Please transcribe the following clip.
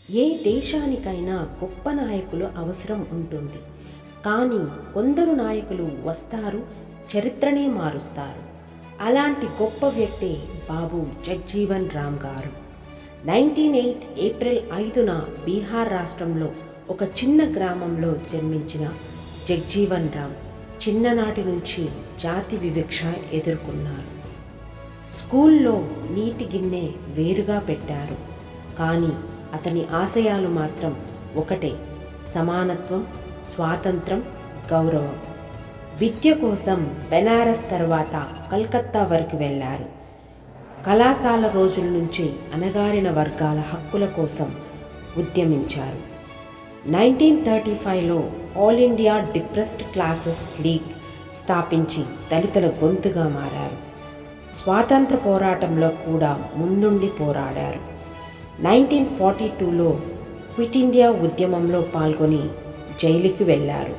ఏ దేశానికైనా గొప్ప నాయకులు అవసరం ఉంటుంది. కానీ కొందరు నాయకులు వస్తారు, చరిత్రనే మారుస్తారు. అలాంటి గొప్ప వ్యక్తే బాబు జగ్జీవన్ రామ్ గారు. 1908 ఏప్రిల్ 5న బీహార్ రాష్ట్రంలో ఒక చిన్న గ్రామంలో జన్మించిన జగ్జీవన్ రామ్ చిన్ననాటి నుంచి జాతి వివక్ష ఎదుర్కొన్నారు. స్కూల్లో నీటి గిన్నె వేరుగా పెట్టారు. కానీ అతని ఆశయాలు మాత్రం ఒకటే: సమానత్వం, స్వాతంత్రం, గౌరవం. విద్య కోసం బెనారస్ తర్వాత కలకత్తా వరకు వెళ్ళారు. కళాశాల రోజుల నుంచి అణగారిన వర్గాల హక్కుల కోసం ఉద్యమించారు. 1935లో all India depressed classes league స్థాపించి దళితుల గొంతుగా మారారు. స్వాతంత్ర పోరాటంలో కూడా ముందుండి పోరాడారు. 1942లో క్విట్ ఇండియా ఉద్యమంలో పాల్గొని జైలుకి వెళ్ళారు.